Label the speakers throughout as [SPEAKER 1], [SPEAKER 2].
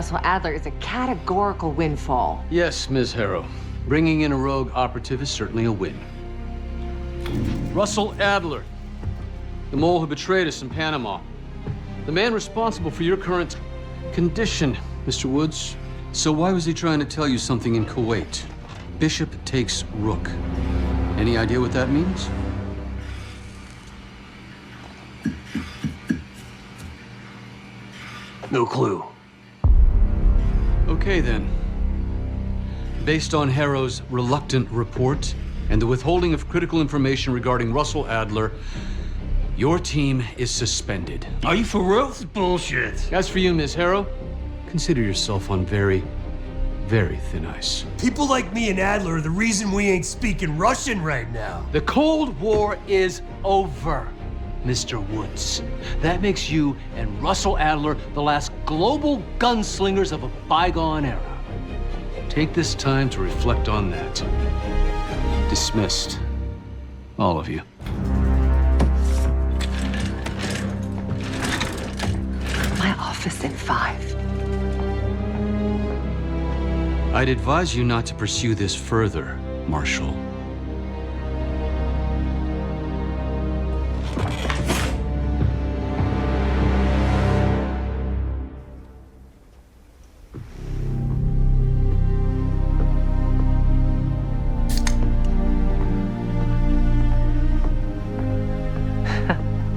[SPEAKER 1] Russell Adler is a categorical windfall.
[SPEAKER 2] Yes, Ms. Harrow. Bringing in a rogue operative is certainly a win. Russell Adler, the mole who betrayed us in Panama. The man responsible for your current condition, Mr. Woods. So why was he trying to tell you something in Kuwait? Bishop takes Rook. Any idea what that means?
[SPEAKER 3] No clue.
[SPEAKER 2] Okay, then. Based on Harrow's reluctant report and the withholding of critical information regarding Russell Adler, your team is suspended.
[SPEAKER 3] Are you for real? This is bullshit.
[SPEAKER 2] As for you, Ms. Harrow, consider yourself on very, very thin ice.
[SPEAKER 3] People like me and Adler are the reason we ain't speaking Russian right now.
[SPEAKER 2] The Cold War is over, Mr. Woods. That makes you and Russell Adler the last global gunslingers of a bygone era. Take this time to reflect on that. Dismissed. All of you.
[SPEAKER 1] My office in 5.
[SPEAKER 2] I'd advise you not to pursue this further, Marshal.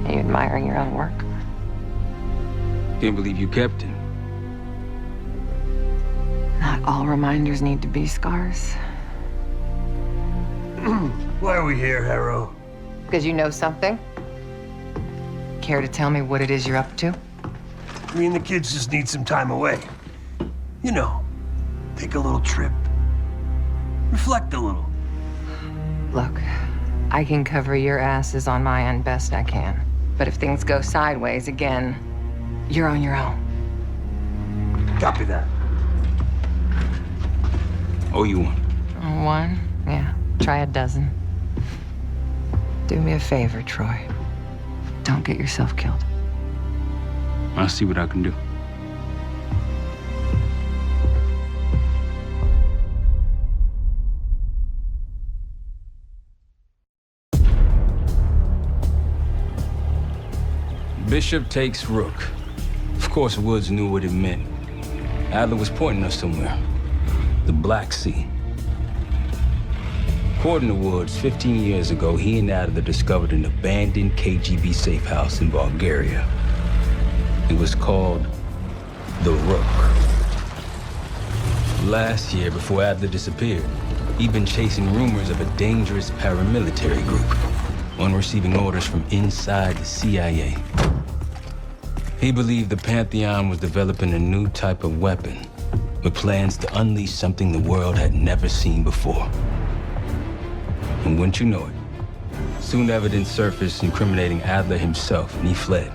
[SPEAKER 1] Are you admiring your own work?
[SPEAKER 4] Can't believe you kept it.
[SPEAKER 1] Not all reminders need to be scars.
[SPEAKER 3] Why are we here, Harrow?
[SPEAKER 1] Because you know something? Care to tell me what it is you're up to?
[SPEAKER 3] Me and the kids just need some time away. You know, take a little trip. Reflect a little.
[SPEAKER 1] Look, I can cover your asses on my end best I can. But if things go sideways again, you're on your own.
[SPEAKER 3] Copy that.
[SPEAKER 4] Oh, you won.
[SPEAKER 1] One? Yeah. Try a dozen. Do me a favor, Troy. Don't get yourself killed.
[SPEAKER 4] I'll see what I can do. Bishop takes Rook. Of course, Woods knew what it meant. Adler was pointing us somewhere. The Black Sea. According to Woods, 15 years ago, he and Adler discovered an abandoned KGB safe house in Bulgaria. It was called the Rook. Last year, before Adler disappeared, he'd been chasing rumors of a dangerous paramilitary group, one receiving orders from inside the CIA. He believed the Pantheon was developing a new type of weapon, with plans to unleash something the world had never seen before. And wouldn't you know it, soon evidence surfaced incriminating Adler himself, and he fled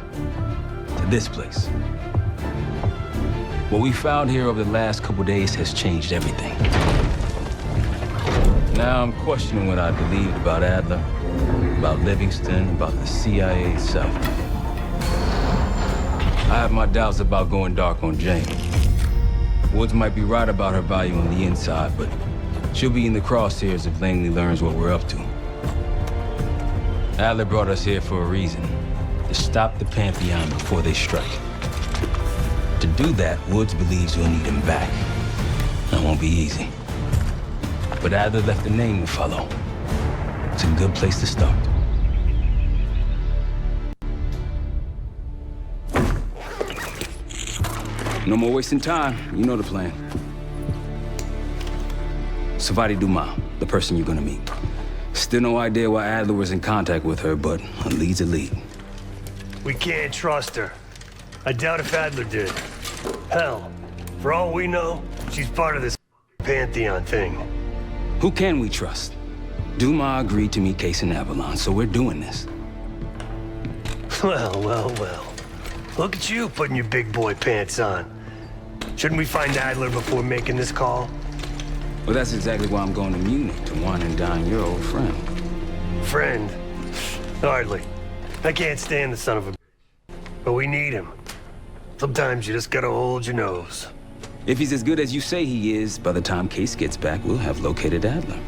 [SPEAKER 4] to this place. What we found here over the last couple days has changed everything. Now I'm questioning what I believed about Adler, about Livingston, about the CIA itself. I have my doubts about going dark on Jane. Woods might be right about her value on the inside, but she'll be in the crosshairs if Langley learns what we're up to. Adler brought us here for a reason, to stop the Pantheon before they strike. To do that, Woods believes we'll need him back. That won't be easy. But Adler left a name to follow. It's a good place to start. No more wasting time. You know the plan. Savati Dumas, the person you're gonna meet. Still no idea why Adler was in contact with her, but a lead's a lead.
[SPEAKER 3] We can't trust her. I doubt if Adler did. Hell, for all we know, she's part of this Pantheon thing.
[SPEAKER 4] Who can we trust? Dumas agreed to meet Case in Avalon, so we're doing this.
[SPEAKER 3] Well, well, well. Look at you putting your big boy pants on. Shouldn't we find Adler before making this call?
[SPEAKER 4] Well, that's exactly why I'm going to Munich, to wine and dine your old friend.
[SPEAKER 3] Friend? Hardly. I can't stand the son of a... But we need him. Sometimes you just gotta hold your nose.
[SPEAKER 4] If he's as good as you say he is, by the time Case gets back, we'll have located Adler.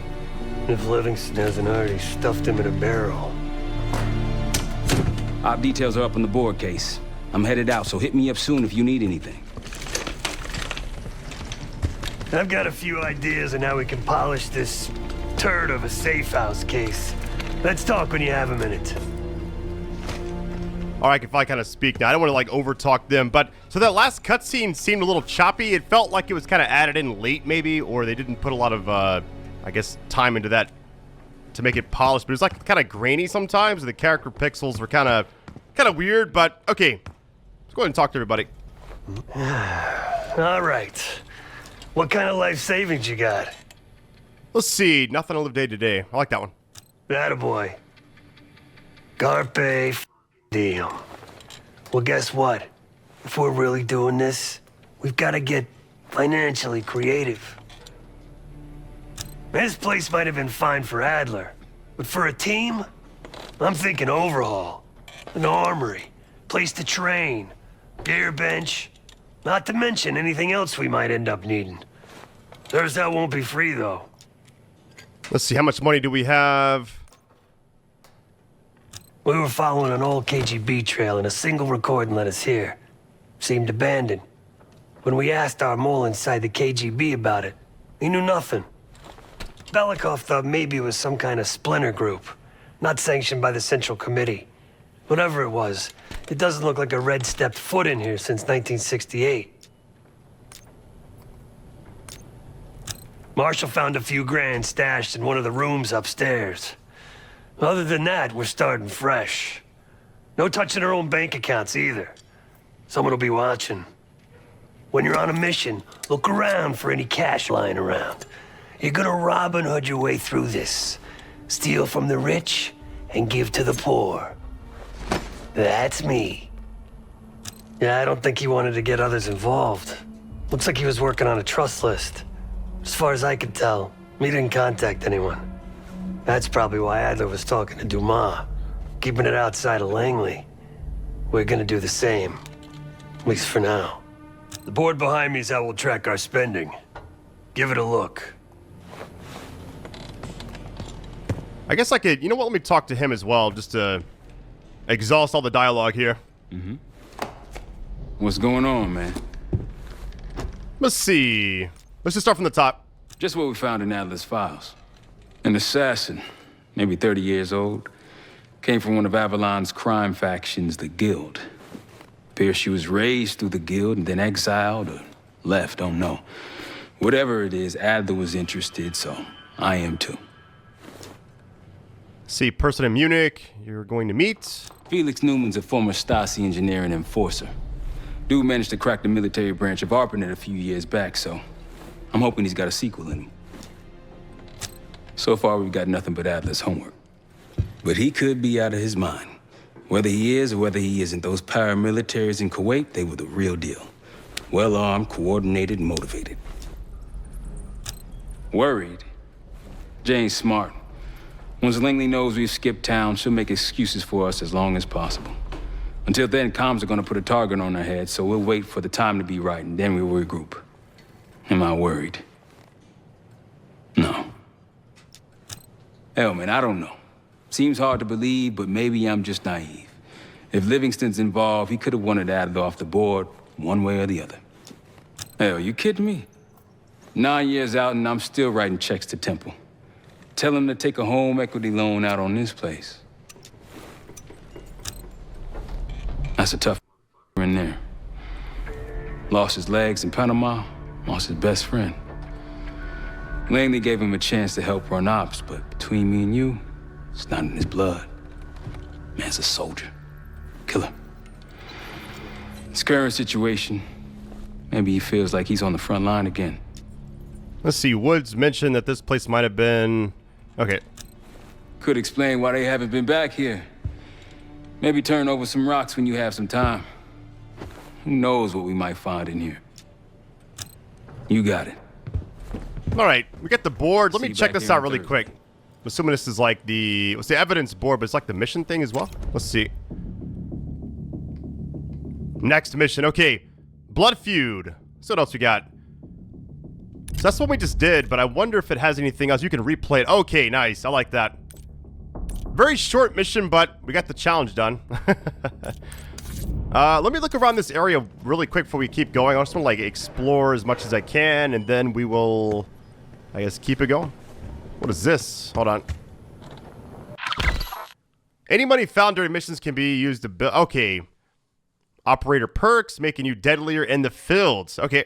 [SPEAKER 3] If Livingston hasn't already stuffed him in a barrel.
[SPEAKER 4] Op details are up on the board, Case. I'm headed out, so hit me up soon if you need anything.
[SPEAKER 3] I've got a few ideas on how we can polish this turd of a safe house case. Let's talk when you have a minute.
[SPEAKER 5] All right, if I kind of speak now. I don't want to, like, overtalk them, but... So that last cutscene seemed a little choppy. It felt like it was kind of added in late, maybe, or they didn't put a lot of, I guess, time into that to make it polished. But it was, like, kind of grainy sometimes, and the character pixels were kind of weird, but... Okay, let's go ahead and talk to everybody.
[SPEAKER 3] All right. What kind of life savings you got?
[SPEAKER 5] Let's see. Nothing to live day to day. I like that one.
[SPEAKER 3] Attaboy. Carpe deal. Well, guess what? If we're really doing this, we've got to get financially creative. This place might have been fine for Adler, but for a team, I'm thinking overhaul. An armory, place to train, gear bench, not to mention anything else we might end up needing. That won't be free, though.
[SPEAKER 5] Let's see. How much money do we have?
[SPEAKER 3] We were following an old KGB trail and a single recording led us here. Seemed abandoned. When we asked our mole inside the KGB about it, he knew nothing. Belikov thought maybe it was some kind of splinter group, not sanctioned by the Central Committee. Whatever it was, it doesn't look like a red stepped foot in here since 1968. Marshall found a few grand stashed in one of the rooms upstairs. Other than that, we're starting fresh. No touching our own bank accounts either. Someone will be watching. When you're on a mission, look around for any cash lying around. You're gonna Robin Hood your way through this. Steal from the rich and give to the poor. That's me. Yeah, I don't think he wanted to get others involved. Looks like he was working on a trust list. As far as I could tell, he didn't contact anyone. That's probably why Adler was talking to Dumas, keeping it outside of Langley. We're gonna do the same, at least for now. The board behind me is how we'll track our spending. Give it a look.
[SPEAKER 5] I guess I could... You know what? Let me talk to him as well, just to exhaust all the dialogue here.
[SPEAKER 4] Mm-hmm. What's going on, man?
[SPEAKER 5] Let's see. Let's just start from the top.
[SPEAKER 4] Just what we found in Adler's files. An assassin, maybe 30 years old, came from one of Avalon's crime factions, the Guild. Appears she was raised through the Guild and then exiled or left, don't know. Whatever it is, Adler was interested, so I am too.
[SPEAKER 5] See, person in Munich you're going to meet.
[SPEAKER 4] Felix Newman's a former Stasi engineer and enforcer. Dude managed to crack the military branch of ARPANET a few years back, so I'm hoping he's got a sequel in him. So far, we've got nothing but Adler's homework. But he could be out of his mind. Whether he is or whether he isn't, those paramilitaries in Kuwait, they were the real deal. Well-armed, coordinated, and motivated. Worried? Jane's smart. Once Langley knows we've skipped town, she'll make excuses for us as long as possible. Until then, comms are gonna put a target on our heads, so we'll wait for the time to be right, and then we'll regroup. Am I worried? No. Hell, man, I don't know. Seems hard to believe, but maybe I'm just naive. If Livingston's involved, he could have wanted Adler off the board, one way or the other. Hell, you kidding me? 9 years out and I'm still writing checks to Temple. Tell him to take a home equity loan out on this place. That's a tough in there. Lost his legs in Panama, lost his best friend. Langley gave him a chance to help run ops, but between me and you, it's not in his blood. Man's a soldier. Killer. His current situation, maybe he feels like he's on the front line again.
[SPEAKER 5] Let's see. Woods mentioned that this place might have been... Okay.
[SPEAKER 4] Could explain why they haven't been back here. Maybe turn over some rocks when you have some time. Who knows what we might find in here? You got it.
[SPEAKER 5] All right, we got the board. Let
[SPEAKER 4] See
[SPEAKER 5] me
[SPEAKER 4] you
[SPEAKER 5] check
[SPEAKER 4] back
[SPEAKER 5] this
[SPEAKER 4] here
[SPEAKER 5] out
[SPEAKER 4] on
[SPEAKER 5] really
[SPEAKER 4] Thursday.
[SPEAKER 5] quick. I'm assuming this is like the... What's the evidence board, but it's like the mission thing as well? Let's see. Next mission. Okay. Blood feud. So what else we got? So that's what we just did, but I wonder if it has anything else. You can replay it. Okay, nice. I like that. Very short mission, but we got the challenge done. Let me look around this area really quick before we keep going. I just want to, like, explore as much as I can, and then we will, I guess, keep it going. What is this? Hold on. Any money found during missions can be used to build... Okay. Operator perks, making you deadlier in the fields. Okay.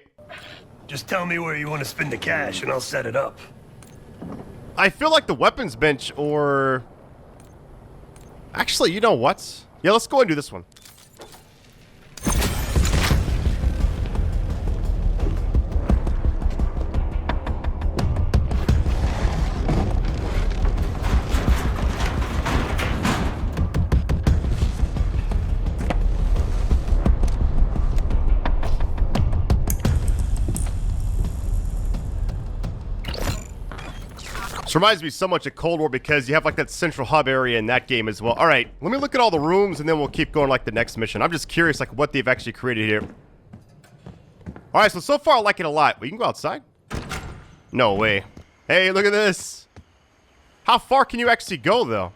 [SPEAKER 3] Just tell me where you want to spend the cash, and I'll set it up.
[SPEAKER 5] I feel like the weapons bench or... Actually, you know what? Yeah, let's go and do this one. This reminds me so much of Cold War because you have like that central hub area in that game as well. All right, let me look at all the rooms and then we'll keep going like the next mission. I'm just curious like what they've actually created here. All right, so far I like it a lot. Well, you can go outside? No way. Hey, look at this. How far can you actually go though?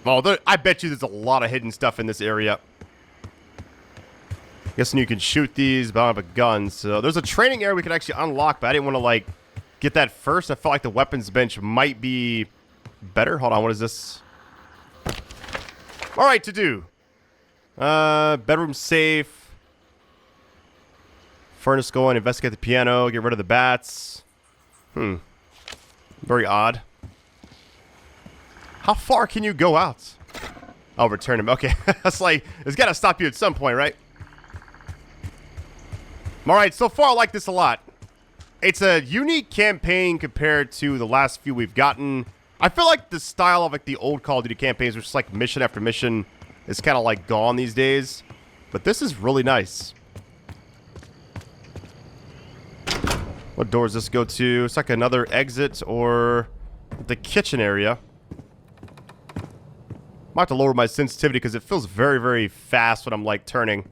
[SPEAKER 5] Oh, I bet you there's a lot of hidden stuff in this area. Guessing you can shoot these, but I don't have a gun. So there's a training area we could actually unlock, but I didn't want to like get that first. I felt like the weapons bench might be better. Hold on, what is this? All right, to do. Bedroom safe. Furnace going, investigate the piano, get rid of the bats. Very odd. How far can you go out? I'll return him. Okay, that's like, it's got to stop you at some point, right? All right, so far I like this a lot. It's a unique campaign compared to the last few we've gotten. I feel like the style of like the old Call of Duty campaigns, which is like mission after mission, is kind of like gone these days. But this is really nice. What door does this go to? It's like another exit or the kitchen area. Might have to lower my sensitivity because it feels very, very fast when I'm like turning.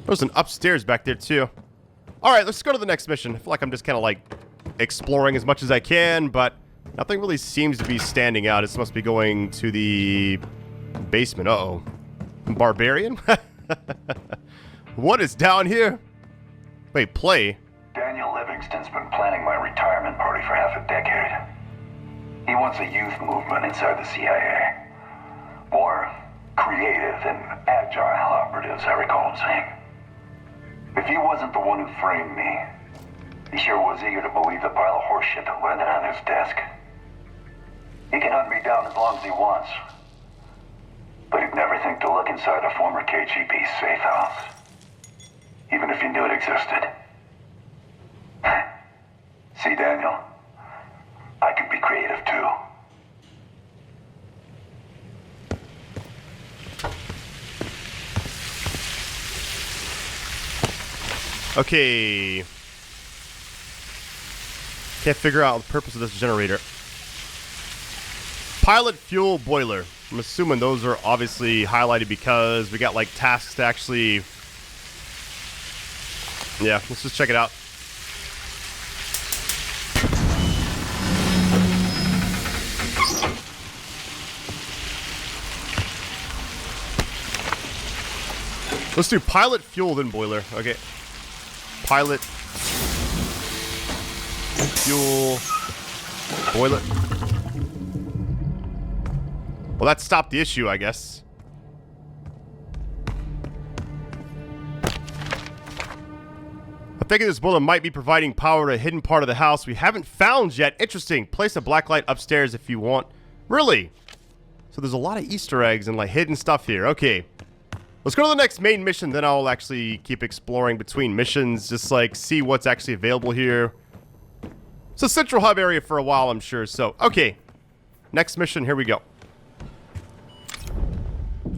[SPEAKER 5] There's an upstairs back there too. Alright, let's go to the next mission. I feel like I'm just kind of like exploring as much as I can, but nothing really seems to be standing out. This must be going to the basement. Uh-oh. Barbarian? What is down here? Wait, play?
[SPEAKER 6] Daniel Livingston's been planning my retirement party for half a decade. He wants a youth movement inside the CIA. More creative and agile operatives, I recall him saying. If he wasn't the one who framed me, he sure was eager to believe the pile of horseshit that landed on his desk. He can hunt me down as long as he wants. But he'd never think to look inside a former KGB safe house. Even if he knew it existed. See, Daniel, I can be creative too.
[SPEAKER 5] Okay. Can't figure out the purpose of this generator. Pilot fuel boiler. I'm assuming those are obviously highlighted because we got like tasks to actually... Yeah, let's just check it out. Let's do pilot fuel, then boiler. Okay. Pilot fuel boiler. Well, that stopped the issue, I guess. I'm thinking this boiler might be providing power to a hidden part of the house we haven't found yet. Interesting. Place a black light upstairs if you want. Really? So there's a lot of Easter eggs and like hidden stuff here. Okay. Let's go to the next main mission, then I'll actually keep exploring between missions, just like see what's actually available here. It's a central hub area for a while, I'm sure. So, okay. Next mission, here we go.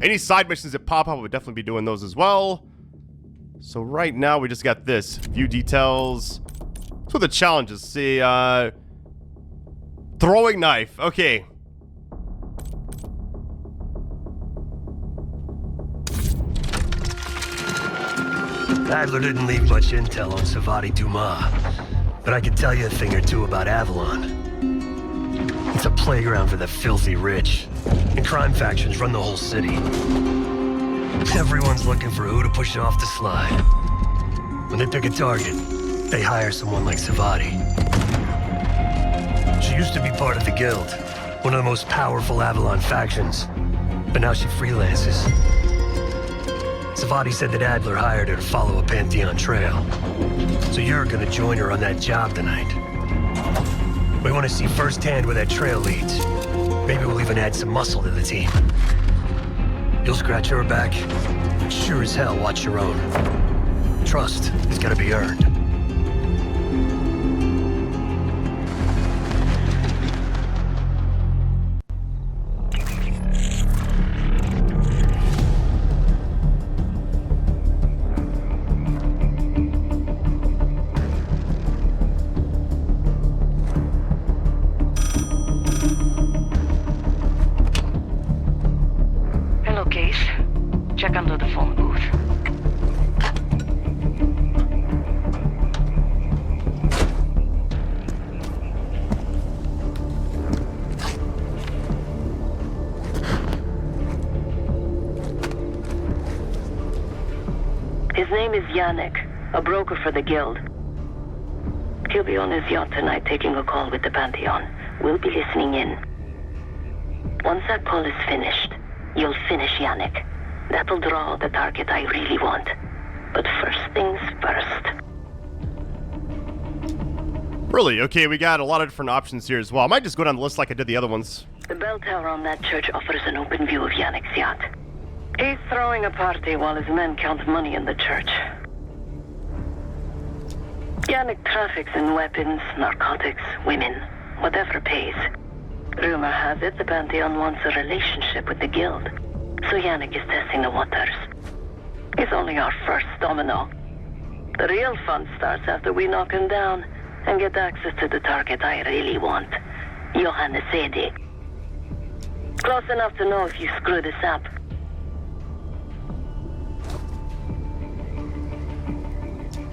[SPEAKER 5] Any side missions that pop up, we'll definitely be doing those as well. So right now, we just got this. View details. That's what the challenges. See, throwing knife. Okay.
[SPEAKER 3] Adler didn't leave much intel on Savati Dumas, but I could tell you a thing or two about Avalon. It's a playground for the filthy rich, and crime factions run the whole city. Everyone's looking for who to push off the slide. When they pick a target, they hire someone like Savati. She used to be part of the Guild, one of the most powerful Avalon factions, but now she freelances. Savati said that Adler hired her to follow a Pantheon trail. So you're gonna join her on that job tonight. We want to see firsthand where that trail leads. Maybe we'll even add some muscle to the team. You'll scratch her back, but sure as hell watch your own. Trust has got to be earned.
[SPEAKER 7] Hello, Case. Check under the phone booth. His name is Yannick, a broker for the Guild. He'll be on his yacht tonight taking a call with the Pantheon. We'll be listening in. Once that call is finished, you'll finish Yannick. That'll draw the target I really want. But first things first.
[SPEAKER 5] Really? Okay, we got a lot of different options here as well. I might just go down the list like I did the other ones.
[SPEAKER 7] The bell tower on that church offers an open view of Yannick's yacht. He's throwing a party while his men count money in the church. Yannick traffics in weapons, narcotics, women, whatever pays. Rumor has it the Pantheon wants a relationship with the Guild, so Yannick is testing the waters. He's only our first domino. The real fun starts after we knock him down and get access to the target I really want, Johannes Edi. Close enough to know if you screw this up.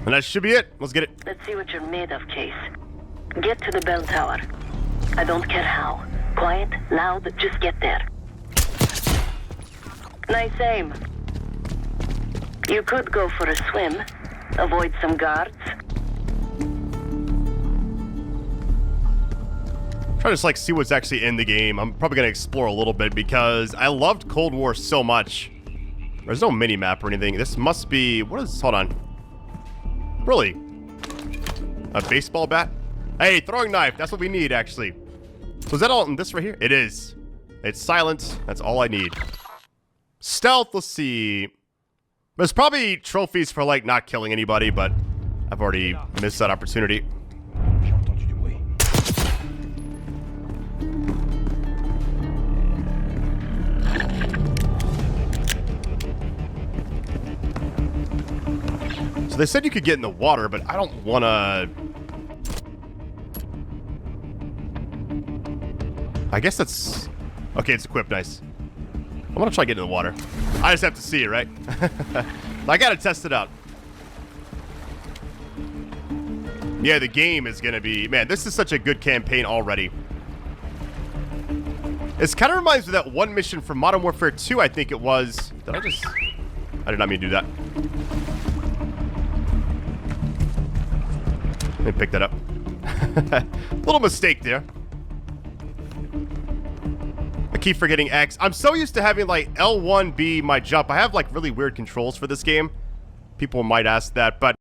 [SPEAKER 5] And that should be it. Let's get it.
[SPEAKER 7] Let's see what you're made of, Case. Get to the bell tower. I don't care how. Quiet, loud, just get there. Nice aim. You could go for a swim. Avoid some guards.
[SPEAKER 5] Try to just like see what's actually in the game. I'm probably gonna explore a little bit because I loved Cold War so much. There's no mini map or anything. This must be, what is, hold on. Really? A baseball bat? Hey, throwing knife. That's what we need, actually. So is that all in this right here? It is. It's silent. That's all I need. Stealth, let's see. There's probably trophies for, like, not killing anybody, but I've already missed that opportunity. So they said you could get in the water, but I don't want to... I guess that's... Okay, it's equipped, nice. I want to try getting in the water. I just have to see it, right? I got to test it out. Yeah, the game is going to be... Man, this is such a good campaign already. This kind of reminds me of that one mission from Modern Warfare 2, I think it was. Did I just... I did not mean to do that. Let me pick that up. Little mistake there. I keep forgetting X. I'm so used to having like L1 be my jump. I have like really weird controls for this game. People might ask that, but